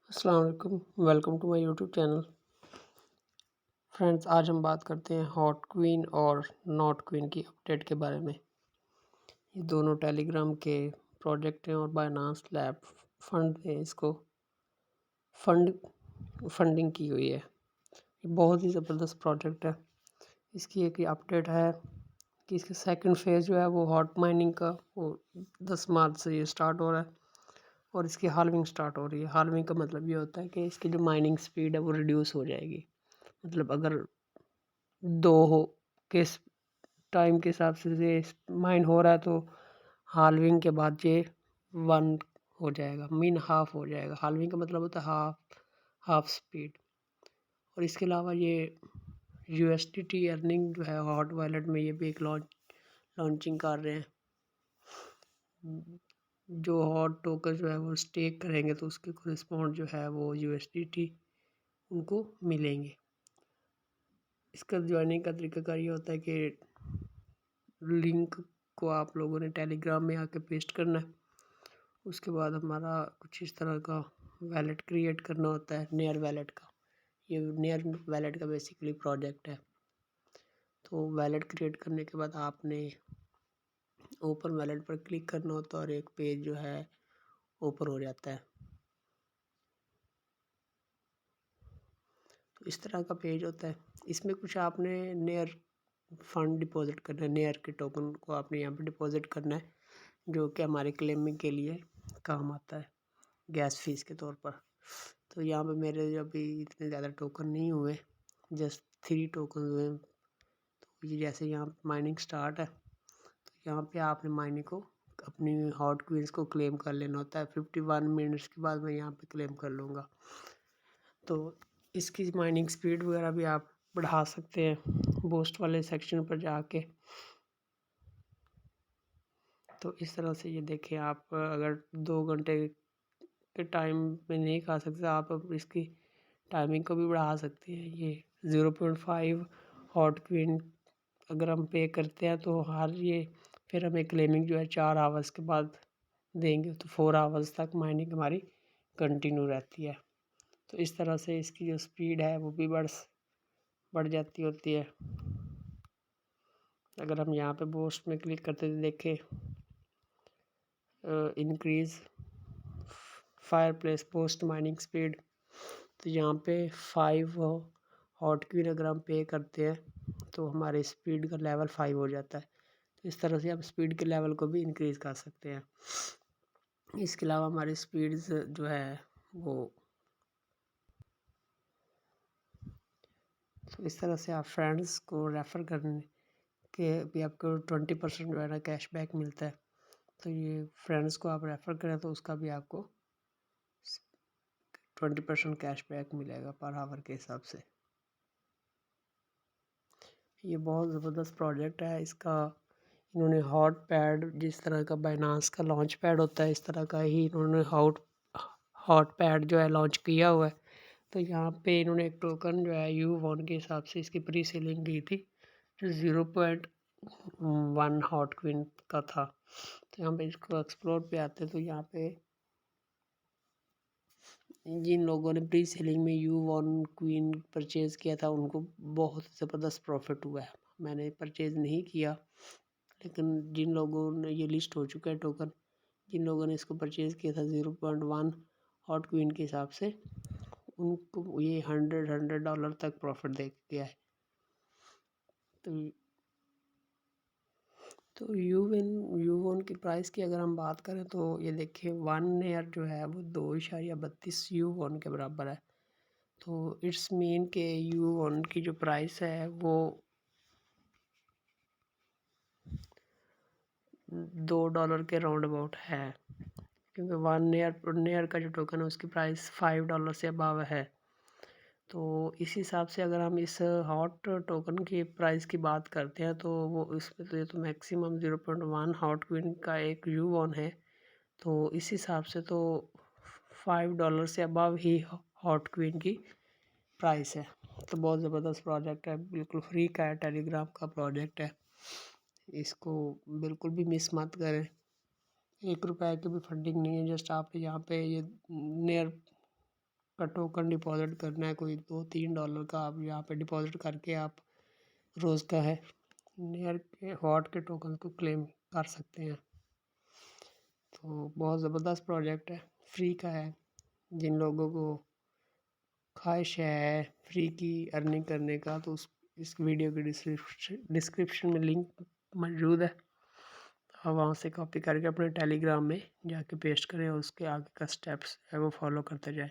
अस्सलाम वालेकुम, welcome to my YouTube channel. Friends, आज हम बात करते हैं हॉट क्वीन और नॉट क्वीन की अपडेट के बारे में। ये दोनों टेलीग्राम के प्रोजेक्ट हैं और बायनांस लैब फंड ने इसको फंडिंग की हुई है। ये बहुत ही ज़बरदस्त प्रोजेक्ट है। इसकी एक अपडेट है कि इसका सेकंड फेज़ जो है वो हॉट माइनिंग का वो 10 मार्च से ये स्टार्ट हो रहा है और इसकी हाल्विंग स्टार्ट हो रही है। हाल्विंग का मतलब ये होता है कि इसकी जो माइनिंग स्पीड है वो रिड्यूस हो जाएगी। मतलब अगर 2 हो किस टाइम के हिसाब से ये माइन हो रहा है तो हाल्विंग के बाद ये 1 हो जाएगा, मीन हाफ हो जाएगा। हाल्विंग का मतलब होता है हाफ स्पीड। और इसके अलावा ये यूएसडीटी अर्निंग जो है हॉट वॉलेट में ये भी एक लॉन्चिंग कर रहे हैं। जो हॉट टोकन जो है वो स्टेक करेंगे तो उसके कोरिस्पॉन्ड जो है वो यूएसडीटी उनको मिलेंगे। इसका ज्वाइनिंग का तरीकाकार ये होता है कि लिंक को आप लोगों ने टेलीग्राम में आके पेस्ट करना है। उसके बाद हमारा कुछ इस तरह का वैलेट क्रिएट करना होता है नेयर वैलेट का। ये नेयर वैलेट का बेसिकली प्रोजेक्ट है। तो वैलेट क्रिएट करने के बाद आपने ओपन वैलेट पर क्लिक करना होता है और एक पेज जो है ओपन हो जाता है। तो इस तरह का पेज होता है। इसमें कुछ आपने नेयर फंड डिपॉजिट करना है। नेयर के टोकन को आपने यहाँ पर डिपॉजिट करना है जो कि हमारे क्लेमिंग के लिए काम आता है गैस फीस के तौर पर। तो यहाँ पे मेरे अभी इतने ज़्यादा टोकन नहीं हुए, जस्ट 3 टोकन हुए। तो ये जैसे यहाँ माइनिंग स्टार्ट है तो यहाँ पे आपने माइनिंग को अपनी हॉट क्वींस को क्लेम कर लेना होता है। 51 मिनट्स के बाद मैं यहाँ पे क्लेम कर लूँगा। तो इसकी माइनिंग स्पीड वगैरह भी आप बढ़ा सकते हैं बूस्ट वाले सेक्शन पर जाके। तो इस तरह से ये देखें, आप अगर 2 घंटे के टाइम में नहीं खा सकते आप अब इसकी टाइमिंग को भी बढ़ा सकते हैं। ये 0.5 हॉट क्वीन अगर हम पे करते हैं तो हर ये फिर हमें क्लेमिंग जो है 4 आवर्स के बाद देंगे, तो 4 आवर्स तक माइनिंग हमारी कंटिन्यू रहती है। तो इस तरह से इसकी जो स्पीड है वो भी बढ़ जाती होती है। अगर हम यहाँ पे बूस्ट में क्लिक करते थे देखें increase fire place post mining speed, तो यहाँ पे 5 हॉट क्वीन अगर हम पे करते हैं तो हमारे स्पीड का लेवल 5 हो जाता है। तो इस तरह से आप स्पीड के लेवल को भी इंक्रीज़ कर सकते हैं। इसके अलावा हमारी स्पीड्स जो है वो तो इस तरह से आप फ्रेंड्स को रेफ़र करने के भी आपको 20% जो है ना कैशबैक मिलता है। तो ये फ्रेंड्स को आप रेफ़र करें तो उसका भी आपको 20% कैशबैक मिलेगा पर आवर के हिसाब से। ये बहुत ज़बरदस्त प्रोजेक्ट है। इसका इन्होंने हॉट पैड जिस तरह का बाइनांस का लॉन्च पैड होता है इस तरह का ही इन्होंने हॉट पैड जो है लॉन्च किया हुआ है। तो यहाँ पे इन्होंने एक टोकन जो है U1 के हिसाब से इसकी प्री सेलिंग की थी जो 0.1 हॉट क्वीन का था। तो यहाँ पे इसको एक्सप्लोर पे आते हैं तो यहाँ पे जिन लोगों ने प्री सेलिंग में U1 क्वीन परचेज़ किया था उनको बहुत ज़बरदस्त प्रॉफिट हुआ है। मैंने परचेज़ नहीं किया, लेकिन जिन लोगों ने ये लिस्ट हो चुका है टोकन, जिन लोगों ने इसको परचेज़ किया था 0.1 हॉट क्वीन के हिसाब से उनको ये $100 तक प्रॉफिट दे गया है। तो U1 की प्राइस की अगर हम बात करें तो ये देखिए 1 ईयर जो है वो 2.32 U1 के बराबर है। तो इट्स मीन के U1 की जो प्राइस है वो $2 के राउंड अबाउट है, क्योंकि 1 ईयर का जो टोकन है उसकी प्राइस $5 से अबव है। तो इस हिसाब से अगर हम इस हॉट टोकन की प्राइस की बात करते हैं तो वो इसमें तो ये तो मैक्सिमम 0.1 हॉट क्वीन का एक U1 है। तो इस हिसाब से तो $5 से अबव ही हॉट क्वीन की प्राइस है। तो बहुत ज़बरदस्त प्रोजेक्ट है, बिल्कुल फ्री का है, टेलीग्राम का प्रोजेक्ट है। इसको बिल्कुल भी मिस मत करें। 1 रुपए की भी फंडिंग नहीं है, जस्ट आप यहाँ पे ये नियर का टोकन डिपॉजिट करना है, कोई $2-3 का, आप यहाँ पे डिपॉजिट करके आप रोज़ का है नियर के हॉट के टोकन को क्लेम कर सकते हैं। तो बहुत ज़बरदस्त प्रोजेक्ट है, फ्री का है। जिन लोगों को ख्वाहिश है फ्री की अर्निंग करने का तो इस वीडियो की डिस्क्रिप्शन में लिंक मौजूद है। आप वहाँ से कॉपी करके अपने टेलीग्राम में जाके पेस्ट करें और उसके आगे का स्टेप्स है वो फॉलो करते जाएं।